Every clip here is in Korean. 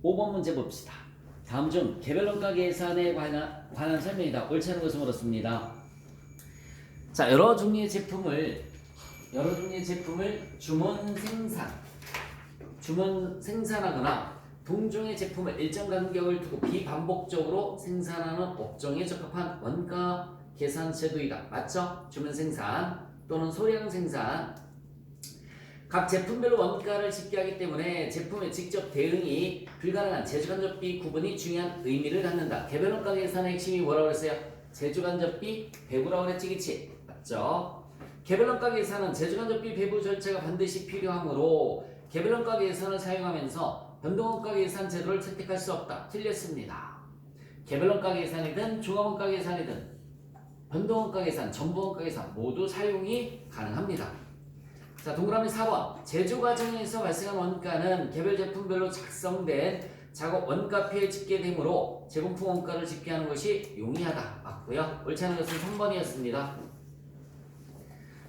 5번 문제 봅시다. 다음 중 개별 원가 계산에 관한 설명이다. 옳지 않은 것을 물었습니다. 자, 여러 종류의 제품을 주문 생산하거나 동종의 제품을 일정 간격을 두고 비반복적으로 생산하는 업종에 적합한 원가 계산 제도이다. 맞죠? 주문 생산 또는 소량 생산. 각 제품별로 원가를 집계하기 때문에 제품의 직접 대응이 불가능한 제조간접비 구분이 중요한 의미를 갖는다. 개별 원가 계산의 핵심이 뭐라고 그랬어요? 제조간접비 배부라고 그랬지, 그치? 맞죠? 개별 원가 계산은 제조간접비 배부 절차가 반드시 필요하므로 개별 원가 계산을 사용하면서 변동 원가 계산 제도를 채택할 수 없다. 틀렸습니다. 개별 원가 계산이든 종합 원가 계산이든 변동 원가 계산, 전부 원가 계산 모두 사용이 가능합니다. 자, 동그라미 4번. 제조 과정에서 발생한 원가는 개별 제품별로 작성된 작업 원가표에 집계되므로 제공품 원가를 집계하는 것이 용이하다. 맞고요. 옳지 않은 것은 3번이었습니다.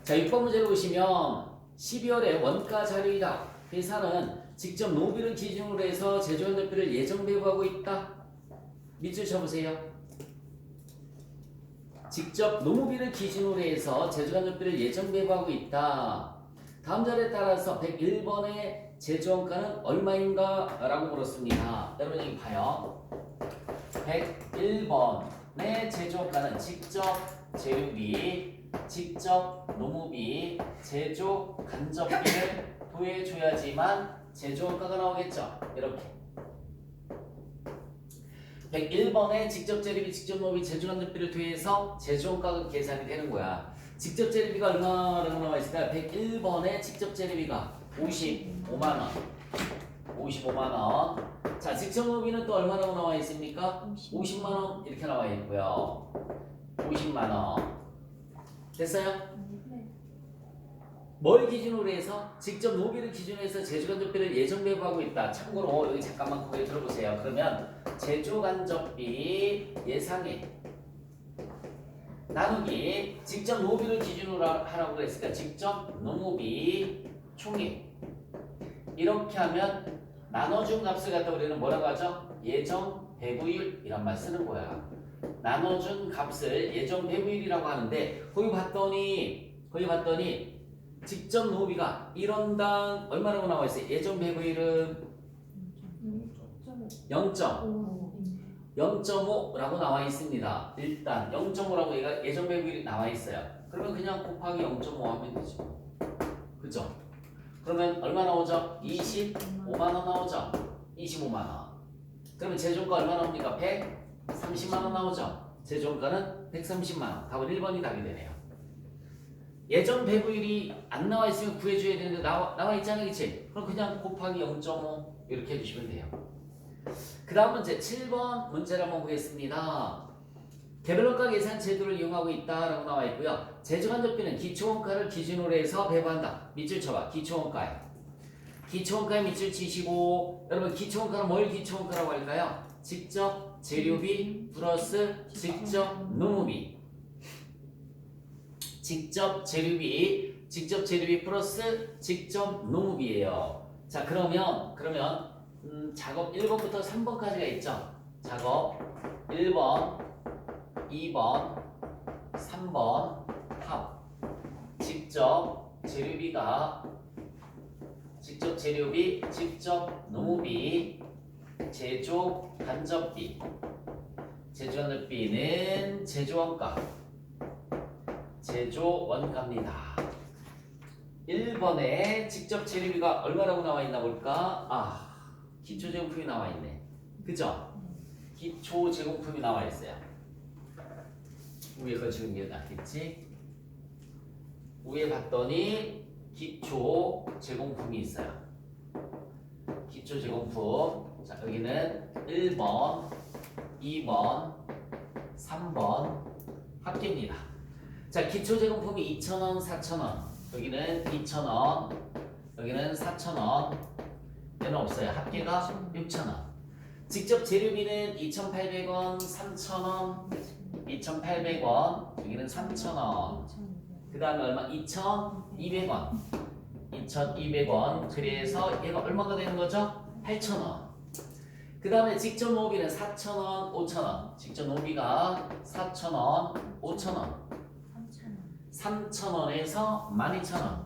자, 6번 문제를 보시면 12월에 원가 자료이다. 회사는 직접 노비를 기준으로 해서 제조원료표를 예정 배부하고 있다. 밑줄 쳐보세요. 직접 노무비를 기준으로 해서 제조원료표를 예정 배부하고 있다. 다음 자리에 따라서 101번의 제조원가는 얼마인가? 라고 물었습니다. 여러분 여기 봐요. 101번의 제조원가는 직접 재료비, 직접 노무비, 제조 간접비를 더해줘야지만 제조원가가 나오겠죠. 이렇게 101번에 직접 재료비, 직접 노무비, 제조 간접비를 더해서 제조원가가 계산이 되는 거야. 직접 재료비가 얼마라고 나와 있을까요? 101번에 직접 재료비가 55만원. 55만원. 자, 직접 노비는 또 얼마라고 나와 있습니까? 50만원 이렇게 나와 있고요. 50만원. 됐어요? 네. 뭘 기준으로 해서? 직접 노비를 기준으로 해서 제조간접비를 예정 배부하고 있다. 참고로 여기 잠깐만 거기 들어보세요. 그러면 제조간접비 예상액 나누기 직접 노비를 기준으로 하라고 그랬으니까 직접 노무비 총액 이렇게 하면 나눠준 값을 갖다 우리는 뭐라고 하죠? 예정 배부율 이란 말 쓰는 거야. 나눠준 값을 예정 배부율이라고 하는데 거기 봤더니 직접 노비가 1원당 얼마라고 나와 있어요? 예정 배부율은 0.5라고 나와 있습니다. 일단 0.5라고 얘가 예정 배부율이 나와 있어요. 그러면 그냥 곱하기 0.5 하면 되죠. 그죠? 그러면 얼마 나오죠? 25만원 나오죠? 25만원. 그러면 제조원가 얼마 나옵니까? 130만원 나오죠? 제조원가는 130만원. 답은 1번이 답이 되네요. 예정 배부율이 안 나와 있으면 구해줘야 되는데 나와 있잖아요, 그치? 그럼 그냥 곱하기 0.5 이렇게 해주시면 돼요. 그 다음 문제 7번 문제를 한번 보겠습니다. 개별원가 계산 제도를 이용하고 있다라고 나와 있고요. 제조간접비는 기초원가를 기준으로 해서 배부한다. 밑줄 쳐봐. 기초원가에 밑줄 치시고 여러분 기초원가는 뭘 기초원가라고 할까요? 직접 재료비 플러스 직접 노무비. 직접 재료비 플러스 직접 노무비예요. 자, 그러면 작업 1번부터 3번까지가 있죠. 작업 1번, 2번, 3번 합. 직접 재료비, 직접 노무비, 제조 간접비. 제조 간접비는 제조원가입니다. 1번에 직접 재료비가 얼마라고 나와 있나 볼까? 기초 제공품이 나와 있네. 그죠? 기초 제공품이 나와 있어요. 위에 걸치는 게 낫겠지? 위에 봤더니 기초 제공품이 있어요. 기초 제공품. 자, 여기는 1번, 2번, 3번 합계입니다. 자, 기초 제공품이 2,000원, 4,000원. 여기는 2,000원, 여기는 4,000원. 얘는 없어요. 합계가 6,000원. 직접 재료비는 2,800원, 3,000원, 2,800원, 여기는 3,000원. 그 다음에 얼마? 2,200원. 2,200원. 그래서 얘가 얼마가 되는 거죠? 8,000원. 그 다음에 직접 노비는 4,000원, 5,000원. 직접 노비가 4,000원, 5,000원. 3,000원에서 12,000원.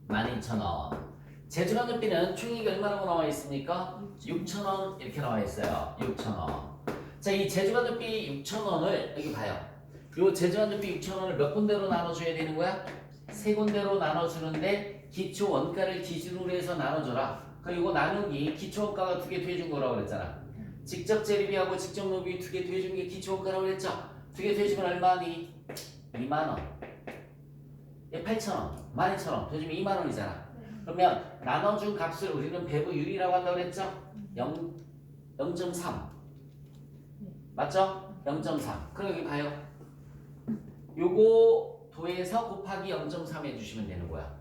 12,000원. 제주간접비는 총액이 얼마라고 나와 있습니까? 6,000원 이렇게 나와 있어요. 6,000원. 자, 이 제주간접비 6,000원을 여기 봐요. 요 제주간접비 6,000원을 몇 군데로 나눠줘야 되는 거야? 세 군데로 나눠주는데 기초 원가를 기준으로 해서 나눠줘라. 그리고 나누기 기초 원가가 2개 더해준 거라고 그랬잖아. 직접 재료비하고 직접 노비 2개 더해준 게 기초 원가라고 그랬죠? 2개 더해주면 얼마니? 2만 원. 얘 8,000원, 12,000원 더해주면 2만 원이잖아. 그러면 나눠준 값을 우리는 배분율이라고 한다고 그랬죠? 0.3 맞죠? 0.3. 그럼 여기 봐요. 요거 도해서 곱하기 0.3 해주시면 되는 거야.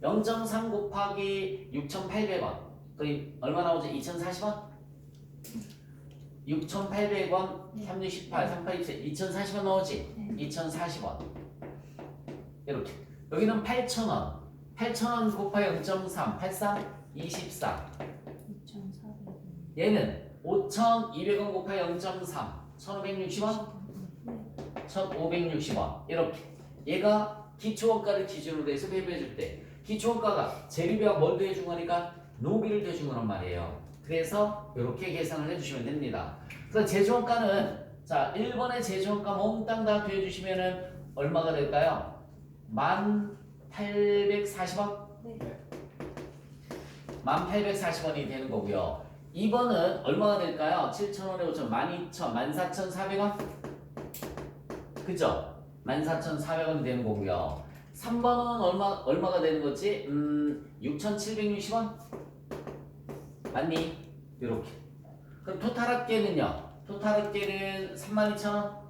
0.3 곱하기 6,800원. 그럼 얼마 나오죠? 2,040원? 6,800원, 368, 3827, 2,040원 나오지? 2,040원. 이렇게. 여기는 8,000원. 8,000원 곱하기 0.3, 83, 24. 얘는 5,200원 곱하기 0.3, 1,560원? 1,560원. 이렇게. 얘가 기초원가를 기준으로 해서 배분해줄 때 기초원가가 재료비와 뭘 더해준 거니까 노비를 더해준 거란 말이에요. 그래서 이렇게 계산을 해주시면 됩니다. 그래서 제조원가는 자 1번의 제조원가 몽땅 다 더해주시면은 얼마가 될까요? 1,840원? 네. 1,840원이 되는 거고요. 2번은 얼마가 될까요? 7,000원에 5,000원, 12,000원, 14,400원? 그죠? 14,400원이 되는 거고요. 3번은 얼마가 되는 거지? 6,760원? 맞니? 이렇게. 그럼 토탈 합계는요? 토탈 합계는 32,000원?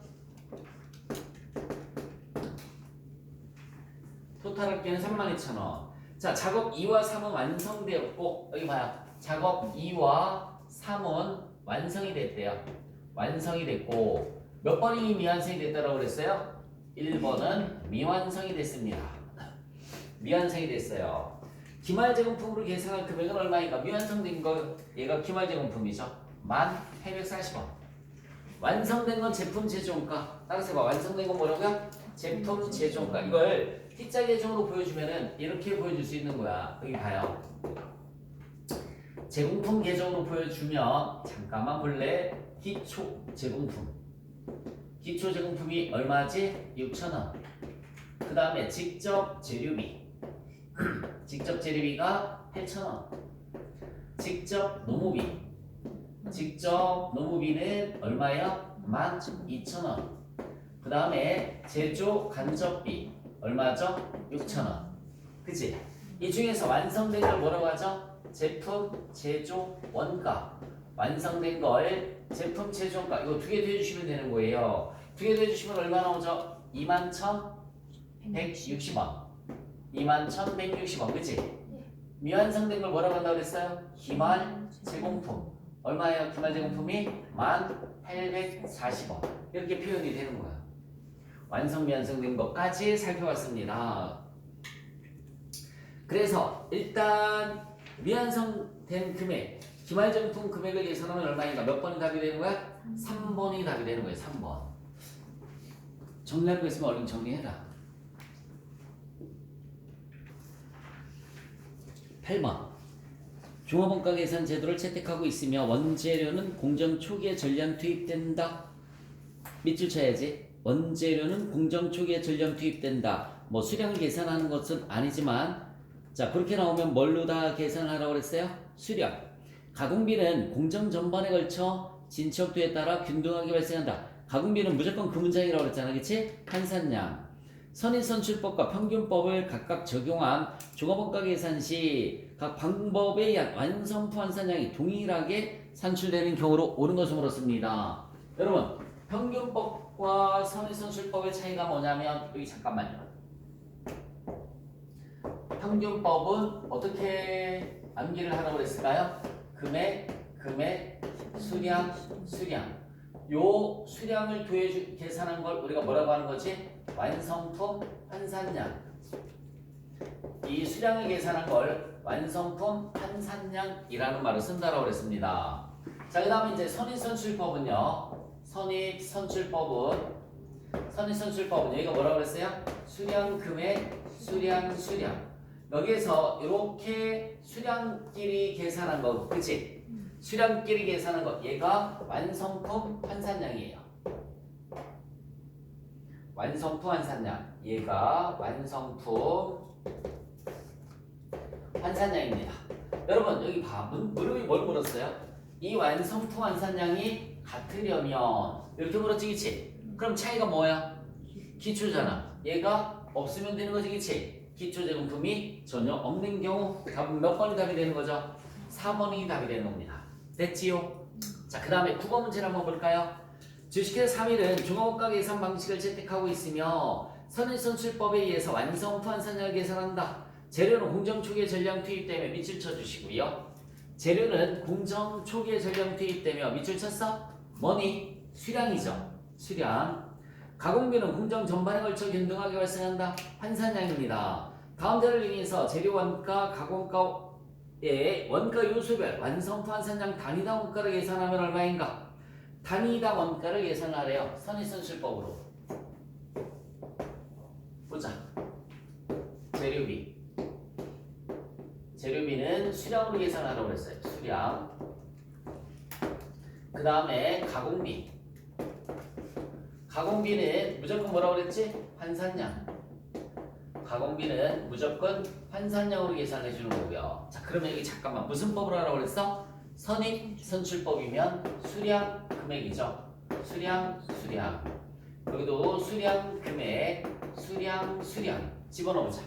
토탈 합계는 32,000원. 자, 작업 2와 3은 완성되었고, 여기 봐요. 작업 2와 3은 완성이 됐대요. 완성이 됐고, 몇 번이 미완성이 됐다고 그랬어요? 1번은 미완성이 됐습니다. 미완성이 됐어요. 기말제공품으로 계산한 금액은 얼마인가? 미완성된 거 얘가 기말제공품이죠. 1,840원. 완성된 건 제품 제조원가. 따라서 봐. 완성된 건 뭐라고요? 제품 제조원가. 이걸 T자 계정으로 보여주면은 이렇게 보여줄 수 있는 거야. 여기 봐요. 제공품 계정으로 보여주면 잠깐만 볼래? 기초 제공품. 기초 제공품이 얼마지? 6,000원. 그 다음에 직접 재료비. 직접 재료비가 8,000원. 직접 노무비. 직접 노무비는 얼마예요? 12,000원. 그 다음에 제조 간접비 얼마죠? 6,000원. 그치? 이 중에서 완성된 걸 뭐라고 하죠? 제품 제조 원가. 완성된 걸 제품 제조 원가. 이거 2개 더해주시면 되는 거예요. 2개 더해주시면 얼마 나오죠? 21,160원. 21,160원. 그치? 미완성된 걸 뭐라고 한다고 그랬어요? 기말 제공품. 얼마예요? 기말 제공품이 1,840원. 이렇게 표현이 되는 거야. 완성 미완성된 것까지 살펴봤습니다. 그래서 일단 미완성된 금액, 기말 제공품 금액을 계산하면 얼마인가? 몇 번이 답이 되는 거야? 3번이 답이 되는 거예요. 3번. 정리할 거 있으면 얼른 정리해라. 8번. 종합원가 계산 제도를 채택하고 있으며 원재료는 공정 초기에 전량 투입된다. 밑줄 쳐야지. 원재료는 공정 초기에 전량 투입된다. 뭐 수량을 계산하는 것은 아니지만 자 그렇게 나오면 뭘로 다 계산하라고 그랬어요? 수량. 가공비는 공정 전반에 걸쳐 진척도에 따라 균등하게 발생한다. 가공비는 무조건 그 문장이라고 그랬잖아. 그치? 환산량. 선인선출법과 평균법을 각각 적용한 종합원가 계산 시 각 방법에 의한 완성품 환산량이 동일하게 산출되는 경우로 옳은 것을 물었습니다. 여러분 평균법과 선인선출법의 차이가 뭐냐면 여기 잠깐만요. 평균법은 어떻게 암기를 하라고 그랬을까요? 금액, 수량. 요 수량을 계산한 걸 우리가 뭐라고 하는 거지? 완성품 환산량. 이 수량을 계산한 걸 완성품 환산량이라는 말을 쓴다라고 그랬습니다. 자, 그 다음에 이제 선입선출법은요. 선입선출법은 여기가 뭐라고 그랬어요? 수량, 금액, 수량. 여기에서 이렇게 수량끼리 계산한 거, 그치? 수량끼리 계산한 거, 얘가 완성품 환산량이에요. 완성품 환산량. 얘가 완성품 환산량입니다. 여러분 여기 봐. 물음이 뭘 물었어요? 이 완성품 환산량이 같으려면 이렇게 물었지, 그치? 그럼 차이가 뭐야? 기초잖아. 얘가 없으면 되는 거지, 그치? 기초 제공품이 전혀 없는 경우 답은 몇 번이 답이 되는 거죠? 4번이 답이 되는 겁니다. 됐지요? 자, 그 다음에 9번 문제를 한번 볼까요? 주식회사 3일은 종합원가 계산 방식을 채택하고 있으며 선입선출법에 의해서 완성품 환산량을 계산한다. 재료는 공정 초기에 전량 투입되며 밑줄 쳐주시고요. 재료는 공정 초기에 전량 투입되며 밑줄 쳤어? 뭐니? 수량이죠. 수량. 가공비는 공정 전반에 걸쳐 균등하게 발생한다. 환산량입니다. 다음 자를 이용해서 재료 원가, 가공가의 원가 요소별 완성품 환산량 단위당 원가를 계산하면 얼마인가? 단위당 원가를 계산하래요. 선입선출법으로. 보자. 재료비는 수량으로 계산하라고 그랬어요. 수량. 그 다음에 가공비는 무조건 뭐라고 그랬지? 환산량. 가공비는 무조건 환산량으로 계산해 주는 거고요. 자, 그러면 여기 잠깐만 무슨 법으로 하라고 그랬어? 선입선출법이면 수량 금액이죠. 수량. 여기도 수량 금액, 수량 집어넣어보자.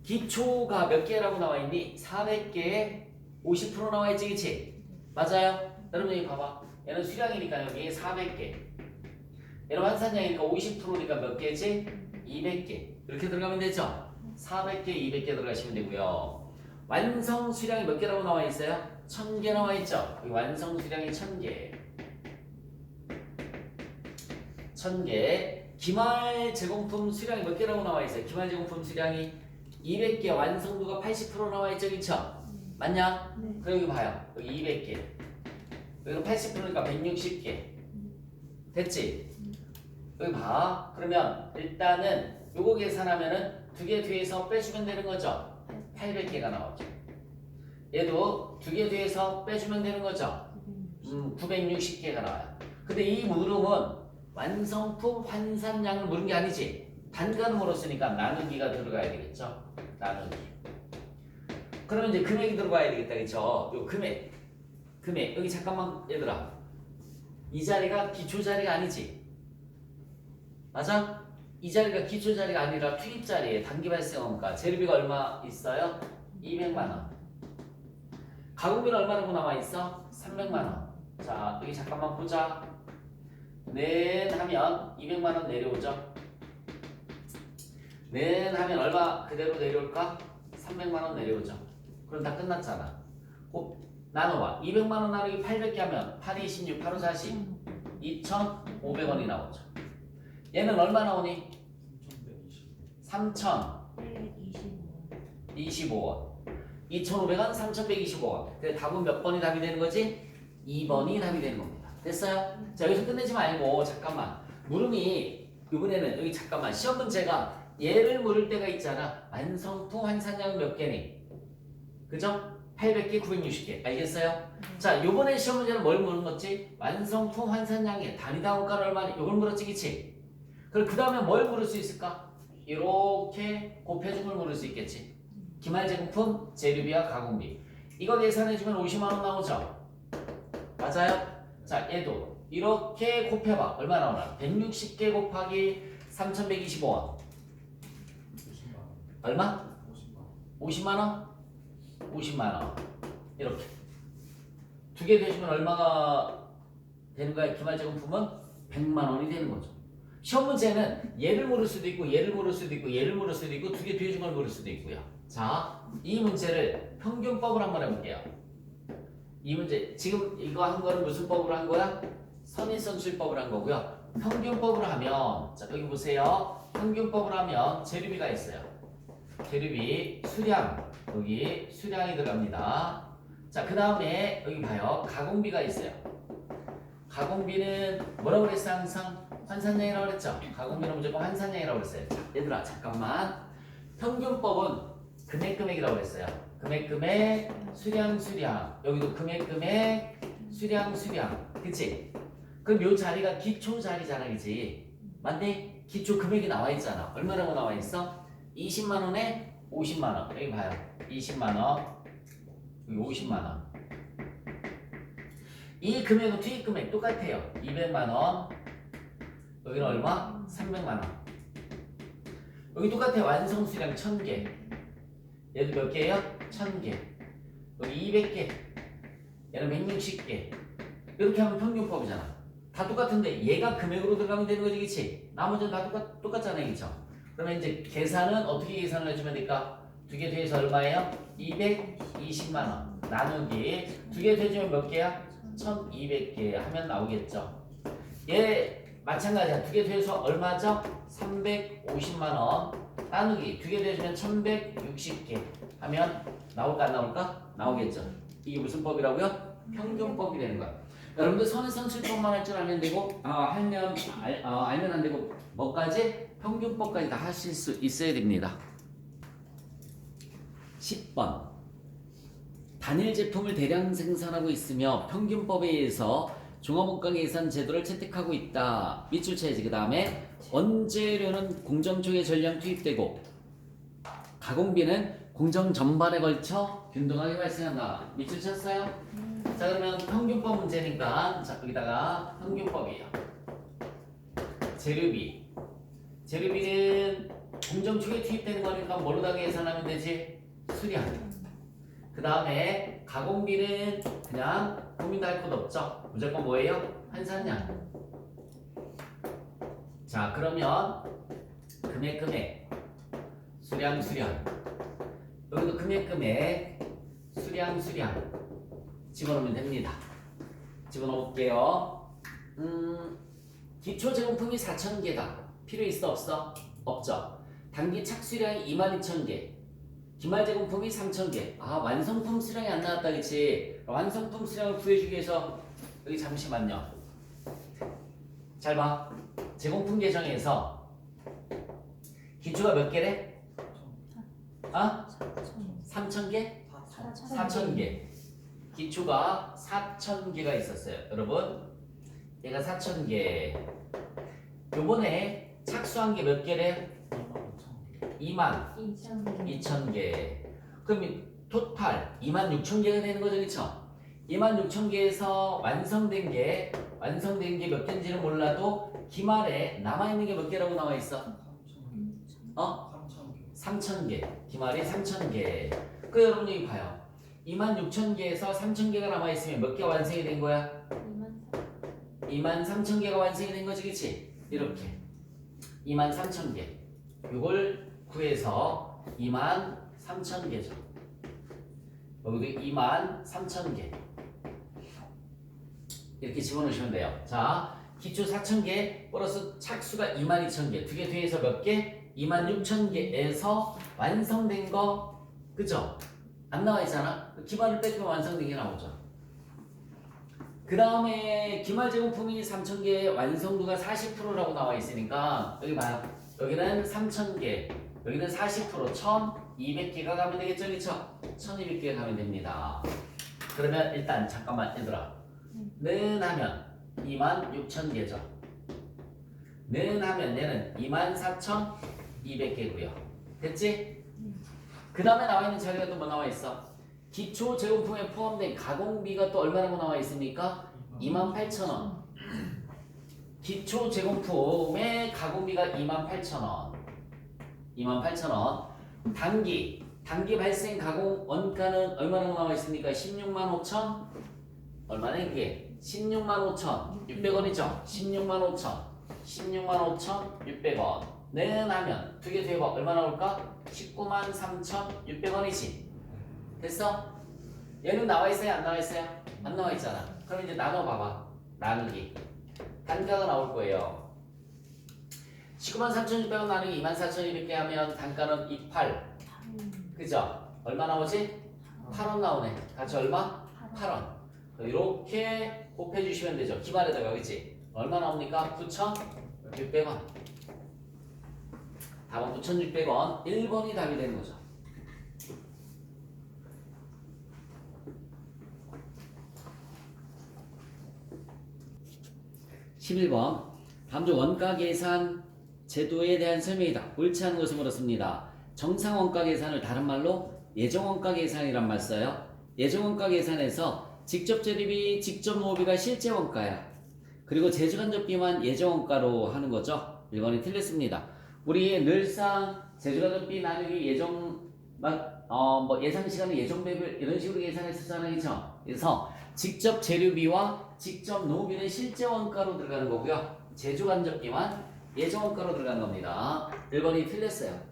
기초가 몇 개라고 나와 있니? 400개에 50% 나와 있지, 그치? 맞아요? 여러분 여기 봐봐. 얘는 수량이니까 여기 400개. 얘는 환산량이니까 50%니까 몇 개지? 200개. 이렇게 들어가면 되죠? 400개, 200개 들어가시면 되고요. 완성 수량이 몇 개라고 나와 있어요? 1000개 나와 있죠? 여기 완성 수량이 1000개. 1000개. 기말 제공품 수량이 몇 개라고 나와 있어요? 기말 제공품 수량이 200개, 완성도가 80% 나와 있죠, 그쵸? 맞냐? 네. 그럼 여기 봐요. 여기 200개. 여기는 80%니까 160개. 됐지? 여기 봐. 그러면 일단은 요거 계산하면은 두 개 뒤에서 빼주면 되는 거죠? 800개가 나오죠. 얘도 두 개 뒤에서 빼주면 되는 거죠? 960개가 나와요. 근데 이 물음은 완성품 환산량을 물은 게 아니지. 단가를 물었으니까 나누기가 들어가야 되겠죠? 나누기. 그러면 이제 금액이 들어가야 되겠다, 그쵸? 요 금액. 여기 잠깐만 얘들아. 이 자리가 기초 자리가 아니지. 맞아? 이 자리가 기초 자리가 아니라 투입 자리에 단기 발생원가. 재료비가 얼마 있어요? 200만원. 가공비는 얼마라고 나와 있어? 300만원. 자, 여기 잠깐만 보자. 하면 200만원 내려오죠? 하면 얼마 그대로 내려올까? 300만원 내려오죠. 그럼 다 끝났잖아. 나눠봐. 200만원 나누기 800개 하면 8, 26, 8, 5, 40 2,500원이 나오죠. 얘는 얼마 나오니? 3,125원. 2,500원, 3,125원. 그래 답은 몇 번이 답이 되는 거지? 2번이 답이 되는 겁니다. 됐어요? 자, 여기서 끝내지 말고 잠깐만. 물음이 이번에는 여기 잠깐만 시험 문제가 얘를 물을 때가 있잖아. 완성품 환산량은 몇 개니? 그죠? 800개, 960개. 알겠어요? 자, 요번에 시험 문제는 뭘 물은 거지? 완성품 환산량의 단위당 원가는 얼마니? 요걸 물었지, 그치? 그럼 그 다음에 뭘 물을 수 있을까? 이렇게 곱해준 걸 물을 수 있겠지. 기말제공품, 재료비와 가공비. 이거 계산해주면 50만원 나오죠? 맞아요? 자, 얘도 이렇게 곱해봐. 얼마 나오나? 160개 곱하기 3,125원. 얼마? 50만원? 50만원. 이렇게. 두 개 되시면 얼마가 되는 거야? 기말제공품은 100만원이 되는 거죠. 시험 문제는 얘를 물을 수도 있고 얘를 물을 수도 있고 얘를 물을 수도 있고 두 개 뒤에 준 걸 물을 수도 있고요. 자, 이 문제를 평균법으로 한번 해볼게요. 이 문제 지금 이거 한 거는 무슨 법으로 한 거야? 선입선출법으로 한 거고요. 평균법으로 하면 자 여기 보세요. 평균법으로 하면 재료비가 있어요. 재료비, 수량. 여기 수량이 들어갑니다. 자, 그 다음에 여기 봐요. 가공비가 있어요. 가공비는 뭐라고 그랬어? 항상 환산량이라고 그랬죠? 가공비는 무조건 환산량이라고 그랬어요. 자, 얘들아 잠깐만. 평균법은 금액이라고 그랬어요. 금액, 수량. 여기도 금액, 수량. 그치? 그럼 요 자리가 기초 자리잖아, 그치? 맞네? 기초 금액이 나와 있잖아. 얼마라고 나와 있어? 20만 원에 50만 원. 여기 봐요. 20만 원. 여기 50만 원. 이 금액은 투입 금액 똑같아요. 200만 원. 여기는 얼마? 300만 원. 여기 똑같아요. 완성 수량 1000개. 얘도 몇 개예요? 1000개. 여기 200개. 얘는 160개. 이렇게 하면 평균법이잖아. 다 똑같은데 얘가 금액으로 들어가면 되는 거지, 그치? 나머지는 다 똑같잖아요, 그쵸? 그러면 이제 계산은 어떻게 계산을 해주면 될까? 두 개 더해서 얼마예요? 220만 원. 나누기. 두 개 더해주면 몇 개야? 1200개 하면 나오겠죠. 얘 마찬가지야. 두 개 더해서 얼마죠? 350만 원. 나누기. 두 개 더해주면 1160개 하면 나올까 안 나올까? 나오겠죠. 이게 무슨 법이라고요? 평균법이 되는 거야. 여러분들 선행선출법만 할 줄 알면 되고 알면 안 되고 뭐까지? 평균법까지 다 하실 수 있어야 됩니다. 10번 단일 제품을 대량 생산하고 있으며 평균법에 의해서 종합원가 계산 제도를 채택하고 있다. 밑줄 쳐야지. 그 다음에 원재료는 공정 초기에 전량 투입되고 가공비는 공정 전반에 걸쳐 균등하게 발생한다. 밑줄 쳤어요? 자, 그러면 평균법 문제니까 자, 여기다가 평균법이에요. 재료비는 공정 초기에 투입되는 거니까 뭘로 다 계산하면 되지? 수량. 그 다음에 가공비는 그냥 고민도 할 것 없죠. 무조건 뭐예요? 환산량. 자, 그러면 금액, 수량. 여기도 금액, 수량 집어넣으면 됩니다. 집어넣을게요. 기초 제공품이 4,000개다. 필요 있어 없어? 없죠. 단기 착수량이 22,000개. 기말 제공품이 3,000개. 완성품 수량이 안 나왔다, 그치? 완성품 수량을 구해주기 위해서 여기 잠시만요. 잘 봐. 제공품 계정에서 기초가 몇 개래? 3,000개? 4,000개. 기초가 4,000개가 있었어요. 여러분, 얘가 4,000개. 요번에 착수한 게 몇 개래? 22,000개. 그럼 토탈 26,000개가 되는 거죠, 그쵸? 26,000개에서 완성된 게 몇 개인지는 몰라도 기말에 남아있는 게 몇 개라고 나와 있어? 3,000개. 기말에 3,000개. 그 여러분 여기 봐요. 26,000개에서 3,000개가 남아있으면 몇 개가 완성이 된 거야? 23,000개가 완성이 된 거지, 그치? 이렇게 23,000개. 이걸 구해서 23,000개죠. 여기도 23,000개. 이렇게 집어넣으시면 돼요. 자, 기초 4,000개 플러스 착수가 22,000개. 두 개 뒤에서 몇 개? 26,000개에서 완성된 거, 그죠? 안 나와 있잖아? 기말을 빼주면 완성된 게 나오죠. 그 다음에 기말 제공품이 3,000개, 완성도가 40%라고 나와 있으니까 여기 봐요. 여기는 3,000개, 여기는 40%, 1,200개가 가면 되겠죠, 그쵸? 1,200개가 가면 됩니다. 그러면 일단 잠깐만 얘들아, 는 하면 26,000개죠. 는 하면 얘는 24,200개고요. 됐지? 그 다음에 나와 있는 자료가 또 뭐 나와 있어? 기초 제공품에 포함된 가공비가 또 얼마라고 나와 있습니까? 28,000원. 기초 제공품의 가공비가 28,000원. 28,000원. 단기 발생 가공 원가는 얼마나 나와 있습니까? 16만 5천? 얼마나 이게? 16만 5천 600원이죠? 16만 5천 600원. 는 하면 두 개 더해봐. 얼마 나올까? 19만 3,600원이지. 됐어? 얘는 나와 있어요? 안 나와 있어요? 안 나와 있잖아. 그럼 이제 나눠봐봐. 나누기. 단가가 나올 거예요. 19만 3,600원 나누기 24,200개 하면 단가는 28. 그죠? 얼마 나오지? 8원 나오네. 같이 얼마? 8원. 이렇게 곱해 주시면 되죠. 기말에다가 그치? 얼마 나옵니까? 9,600원. 답은 9,600원. 1번이 답이 되는 거죠. 11번. 다음 중 원가 계산 제도에 대한 설명이다. 옳지 않은 것을 물었습니다. 정상 원가 계산을 다른 말로 예정 원가 계산이란 말 써요. 예정 원가 계산에서 직접 재료비, 직접 노비가 실제 원가야. 그리고 제주간접비만 예정 원가로 하는 거죠. 1번이 틀렸습니다. 우리 늘상 제주간접비 나누기 예정 예상 시간을 예정 배분 이런 식으로 계산했었잖아요. 그죠? 그래서 직접 재료비와 직접 노비는 실제 원가로 들어가는 거고요. 제주간접비만 예정 원가로 들어가는 겁니다. 1번이 틀렸어요.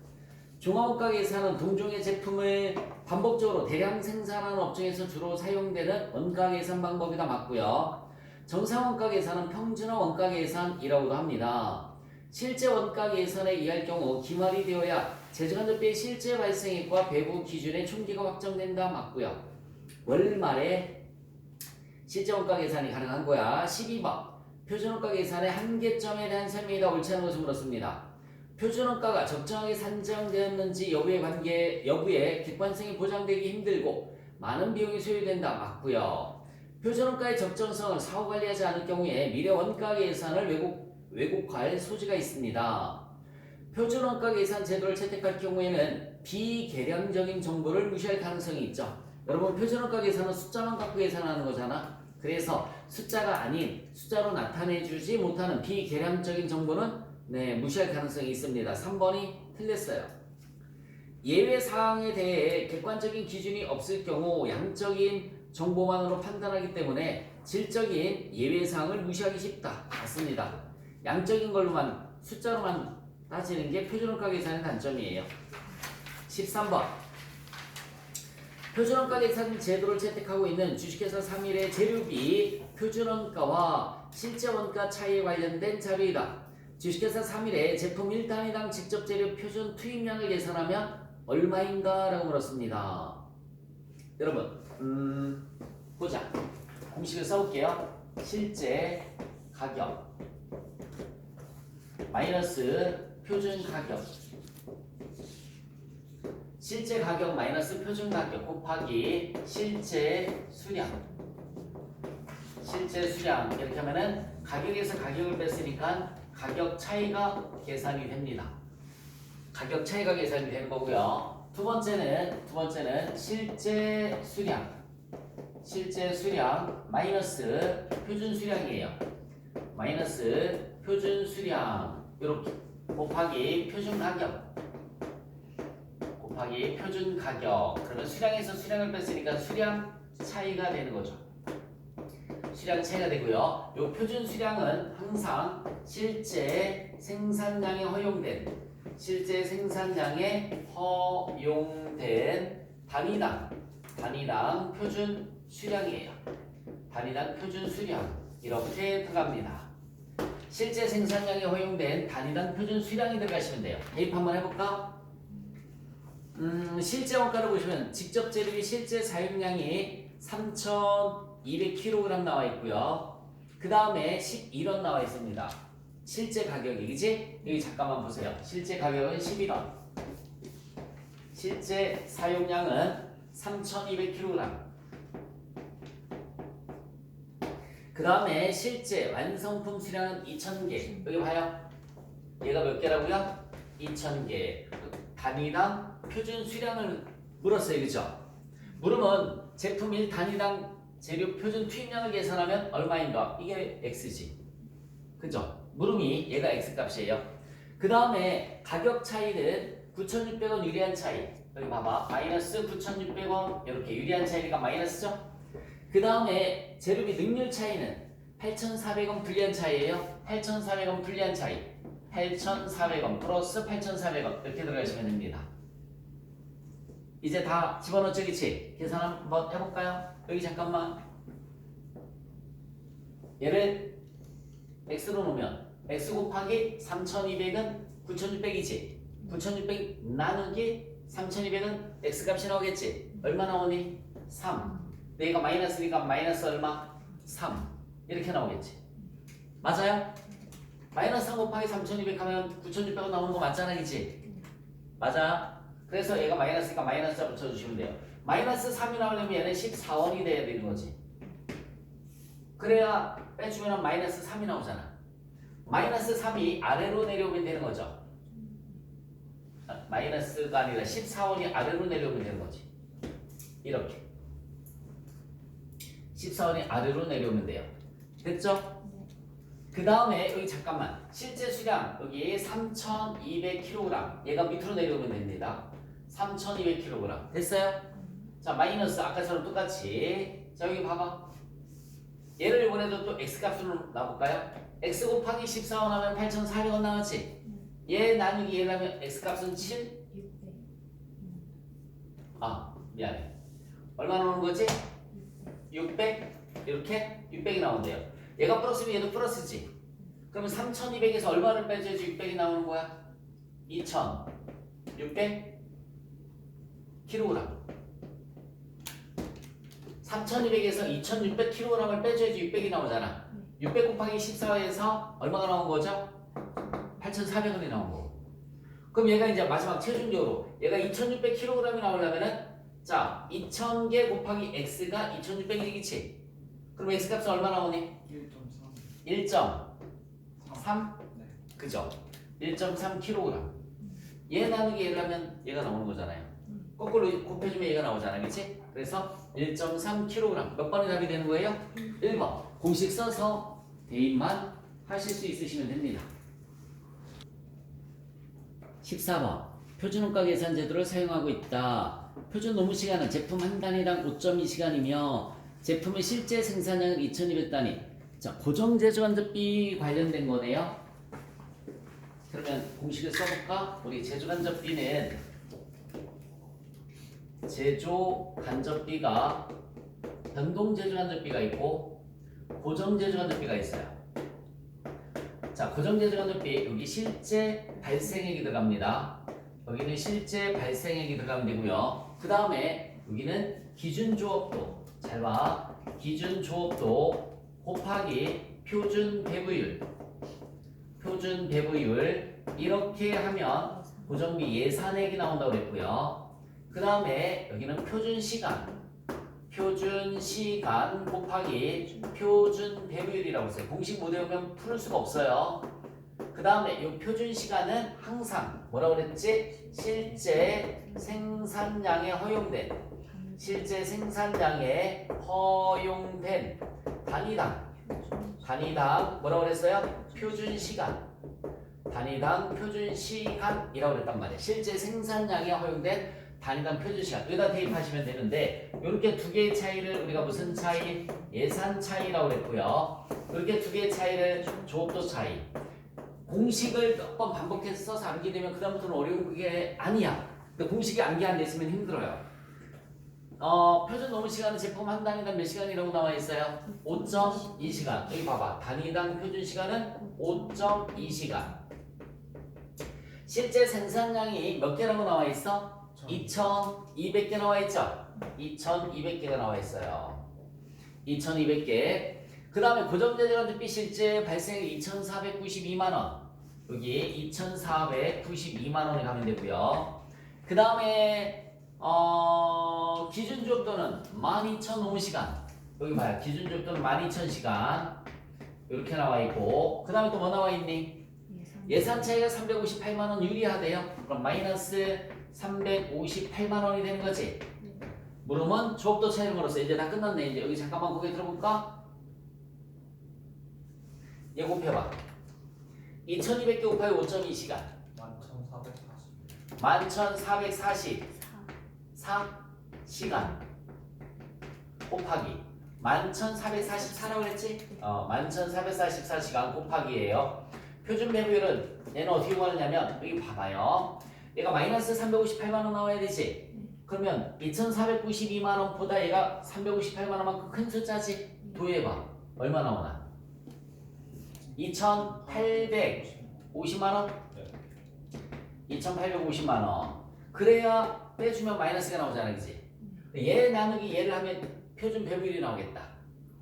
종합원가 계산은 동종의 제품을 반복적으로 대량 생산하는 업종에서 주로 사용되는 원가 계산 방법이다. 맞고요. 정상원가 계산은 평준화 원가 계산이라고도 합니다. 실제 원가 계산에 의할 경우 기말이 되어야 제주간접비의 실제 발생액과 배부 기준의 총계가 확정된다. 맞고요. 월말에 실제 원가 계산이 가능한 거야. 12번 표준원가 계산의 한계점에 대한 설명이다. 옳지 않은 것을 물었습니다. 표준원가가 적정하게 산정되었는지 여부에 객관성이 보장되기 힘들고 많은 비용이 소요된다. 맞고요. 표준원가의 적정성을 사후 관리하지 않을 경우에 미래 원가 계산을 왜곡할 소지가 있습니다. 표준원가 계산 제도를 채택할 경우에는 비계량적인 정보를 무시할 가능성이 있죠. 여러분 표준원가 계산은 숫자만 갖고 계산하는 거잖아. 그래서 숫자가 아닌 숫자로 나타내주지 못하는 비계량적인 정보는 무시할 가능성이 있습니다. 3번이 틀렸어요. 예외 사항에 대해 객관적인 기준이 없을 경우 양적인 정보만으로 판단하기 때문에 질적인 예외 사항을 무시하기 쉽다. 맞습니다. 양적인 걸로만 숫자로만 따지는 게 표준원가 계산의 단점이에요. 13번 표준원가 계산 제도를 채택하고 있는 주식회사 3일의 재료비 표준원가와 실제 원가 차이에 관련된 자료이다. 주식회사 3일에 제품 1단위당 직접 재료 표준 투입량을 계산하면 얼마인가? 라고 물었습니다. 여러분 보자. 공식을 써볼게요. 실제 가격 마이너스 표준 가격 실제 가격 마이너스 표준 가격 곱하기 실제 수량 이렇게 하면은 가격에서 가격을 뺐으니까 가격 차이가 계산이 됩니다. 가격 차이가 계산이 되는 거고요. 두 번째는 실제 수량 마이너스 표준 수량이에요. 마이너스 표준 수량 이렇게 곱하기 표준 가격 그러면 수량에서 수량을 뺐으니까 수량 차이가 되는 거죠. 수량 차이가 되고요. 이 표준 수량은 항상 실제 생산량에 허용된 단위당 표준 수량이에요. 단위당 표준 수량 이렇게 들어갑니다. 실제 생산량에 허용된 단위당 표준 수량이 들어가시면 돼요. 대입 한번 해볼까? 실제 원가를 보시면 직접 재료비 실제 사용량이 3,200kg 나와 있고요. 그 다음에 11원 나와 있습니다. 실제 가격이 그지? 여기 잠깐만 보세요. 실제 가격은 11원. 실제 사용량은 3,200kg. 그 다음에 실제 완성품 수량은 2,000개. 여기 봐요. 얘가 몇 개라고요? 2,000개. 단위당 표준 수량을 물었어요. 그죠? 물으면 제품 1단위당 재료 표준 투입량을 계산하면 얼마인가? 이게 X지. 그죠? 물음이 얘가 X값이에요. 그 다음에 가격 차이는 9,600원 유리한 차이. 여기 봐봐. 마이너스 9,600원 이렇게 유리한 차이니까 마이너스죠? 그 다음에 재료비 능률 차이는 8,400원 불리한 차이예요. 8,400원 불리한 차이. 8,400원 플러스 8,400원 이렇게 들어가시면 됩니다. 이제 다 집어넣었죠, 그치? 계산 한번 해볼까요? 여기 잠깐만. 얘를 x로 놓으면 x 곱하기 3,200은 9,600이지. 9,600 나누기 3200은 x값이 나오겠지. 얼마 나오니? 3. 내가 마이너스니까 마이너스 얼마? 3. 이렇게 나오겠지. 맞아요? 마이너스 3 곱하기 3200 하면 9600원 나오는 거 맞잖아, 그치? 맞아. 그래서 얘가 마이너스니까 마이너스 자 붙여주시면 돼요. 마이너스 3이 나오려면 얘는 14원이 돼야 되는 거지. 그래야 빼주면 마이너스 3이 나오잖아. 마이너스 3이 아래로 내려오면 되는 거죠. 마이너스가 아니라 14원이 아래로 내려오면 되는 거지. 이렇게 14원이 아래로 내려오면 돼요. 됐죠? 그 다음에 여기 잠깐만 실제 수량 여기 3200kg 얘가 밑으로 내려오면 됩니다. 3200kg 됐어요? 자 마이너스 아까처럼 똑같이 자 여기 봐봐 얘를 이번에도 또 x값으로 놔볼까요? x 곱하기 14원 하면 8400원 나왔지? 얘 나누기 얘를 하면 x값은 7? 600. 아 미안해 얼마 나오는 거지? 600? 이렇게 600이 나온대요. 얘가 플러스면 얘도 플러스지. 그러면 3200에서 얼마를 빼줘야지 600이 나오는 거야? 2600 kg. 3200에서 2600 kg을 빼줘야지 600이 나오잖아. 600 곱하기 14에서 얼마가 나온 거죠? 8400원이 나온 거고. 그럼 얘가 이제 마지막 최종적으로 얘가 2600 kg이 나오려면은 자 2000개 곱하기 x가 2600이겠지? 그럼 x값은 얼마 나오니? 1.3? 네. 그죠? 1.3kg. 얘 나누기 얘를 하면 얘가 나오는 거잖아요. 거꾸로 곱해주면 얘가 나오잖아, 그치? 그래서 1.3kg. 몇 번이 답이 되는 거예요? 1번. 공식 써서 대입만 하실 수 있으시면 됩니다. 14번. 표준원가 계산 제도를 사용하고 있다. 표준 노무 시간은 제품 한 단위당 5.2시간이며 제품의 실제 생산량은 2200단위. 자, 고정 제조간접비 관련된 거네요. 그러면 공식을 써볼까? 우리 제조간접비는 제조간접비가 변동 제조간접비가 있고 고정 제조간접비가 있어요. 자, 고정 제조간접비 여기 실제 발생액이 들어갑니다. 여기는 실제 발생액이 들어가면 되고요. 그 다음에 여기는 기준 조업도 잘 봐. 기준 조업도 곱하기 표준 배부율 이렇게 하면 고정비 예산액이 나온다고 그랬고요. 그 다음에 여기는 표준 시간 곱하기 표준 배부율이라고 했어요. 공식 못 외우면 풀 수가 없어요. 그 다음에 이 표준 시간은 항상 뭐라고 그랬지? 실제 생산량에 허용된 단위당 뭐라고 그랬어요? 표준 시간 단위당 표준 시간이라고 그랬단 말이에요. 실제 생산량에 허용된 단위당 표준 시간 여기다 대입하시면 되는데 이렇게 두 개의 차이를 우리가 무슨 차이? 예산 차이라고 그랬고요. 이렇게 두 개의 차이를 조업도 차이. 공식을 몇 번 반복해서 써서 암기 되면 그 다음부터는 어려운 게 아니야. 근데 공식이 암기 안 됐으면 힘들어요. 표준 노무 시간은 제품 한 단위당 몇 시간이라고 나와 있어요? 5.2시간. 여기 봐봐. 단위당 표준 시간은 5.2시간. 실제 생산량이 몇 개라고 나와 있어? 2200개 나와 있죠? 2200개가 나와 있어요. 2200개. 그 다음에 고정제조간접비 실제 발생액 2492만원. 여기 2492만원이 가면 되고요. 그 다음에 기준 조업도는 12000노무시간. 여기 봐요. 기준 조업도는 12000시간. 이렇게 나와 있고 그 다음에 또 뭐 나와 있니? 예산 차이가 358만원 유리하대요. 그럼 마이너스 358만원이 되는 거지. 물으면 조업도 차이를 걸었어. 이제 다 끝났네. 이제 여기 잠깐만 고개 들어볼까? 얘 곱해봐. 2200개 곱하기 5.2시간 11,444시간 곱하기 11,444라고 그랬지? 11,444시간 곱하기예요. 표준 배부율은 얘는 어떻게 구하느냐면 여기 봐봐요. 얘가 마이너스 358만원 나와야 되지? 그러면 2,492만원보다 얘가 358만원만큼 큰 숫자지? 도해봐. 얼마 나오나? 2,850만원? 2,850만원. 그래야 빼주면 마이너스가 나오잖아, 그지? 얘 나누기 얘를 하면 표준 배분율이 나오겠다.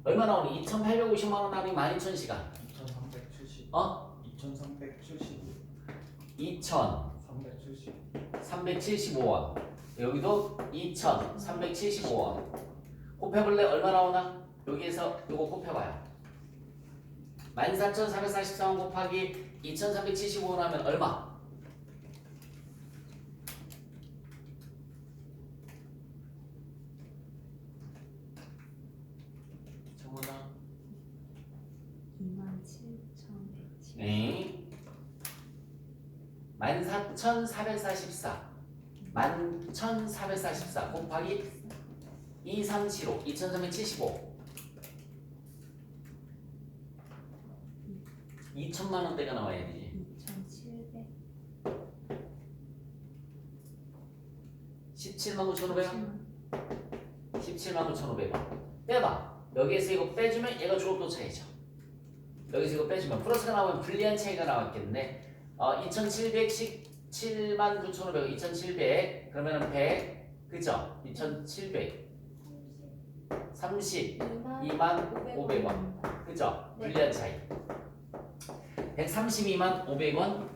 얼마 나오니? 2,850만 원 나누기 12,000시간. 2370. 어? 2375. 2,375원. 370. 여기도 2,375원. 곱해볼래? 얼마 나오나? 여기에서 요거 곱해봐요. 14,444원 곱하기 2,375원 하면 얼마? 정원아. 27,110. 네. 14,444. 11,444 곱하기 2375. 2,375. 2천만 원대가 나와야 되지. 2,700. 17만 9,500원. 17만 9,500원. 빼봐. 여기에서 이거 빼주면 얘가 조금도 차이죠. 여기서 이거 빼주면 플러스가 나오면 불리한 차이가 나왔겠네. 2,717만 9,500원. 2,700 그러면은 100 그죠? 2,700 32만 500원 그죠? 불리한 차이. 132만 500원.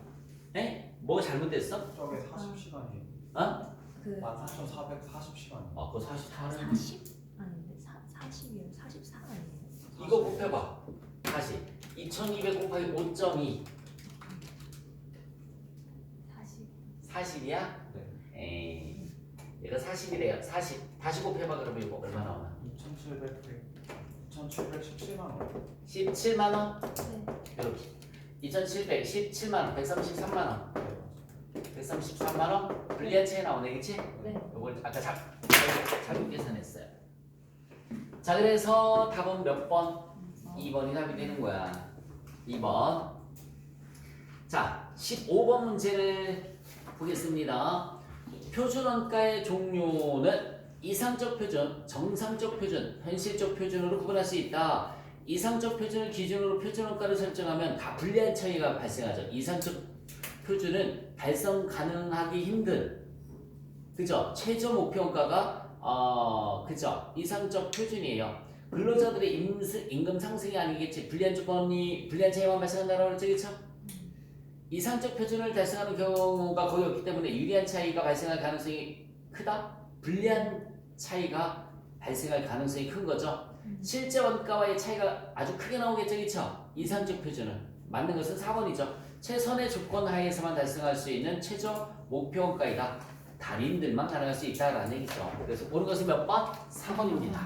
에? 뭐가 잘못됐어? 저게 40시간이에요. 어? 그 14,440시간. 그거 44는 40 아닌데 40이에요. 44 아니에요? 이거 곱해봐. 다시 2200 곱하기 5.2 40. 40이야? 네. 에이 얘가 40이래요. 40 다시 곱해봐. 그러면 이거 얼마 나오나? 2,717만 원. 17만 원? 네. 이렇게 2,700 17만 원 133만 원 네, 맞아요. 133만 원 불리한 차이 나오네 그치? 네. 이걸 아까 자료 계산했어요. 자 그래서 답은 몇 번? 2번이 답이 되는 거야. 2번. 자 15번 문제를 보겠습니다. 표준원가의 종류는 이상적 표준, 정상적 표준, 현실적 표준으로 구분할 수 있다. 이상적 표준을 기준으로 표준원가를 설정하면 다 불리한 차이가 발생하죠. 이상적 표준은 달성 가능하기 힘든, 그죠? 최저 목표원가가 그죠? 이상적 표준이에요. 근로자들의 임금 상승이 아니겠지. 불리한 차이만 발생한다고 그랬죠, 그렇죠? 이상적 표준을 달성하는 경우가 거의 없기 때문에 유리한 차이가 발생할 가능성이 크다. 불리한 차이가 발생할 가능성이 큰 거죠. 실제 원가와의 차이가 아주 크게 나오겠죠, 그렇죠? 이상적 표준은 맞는 것은 4번이죠. 최선의 조건 하에서만 달성할 수 있는 최저 목표 원가이다. 달인들만 가능할 수 있다라는 얘기죠. 그래서 옳은 것은 몇 번? 4번입니다.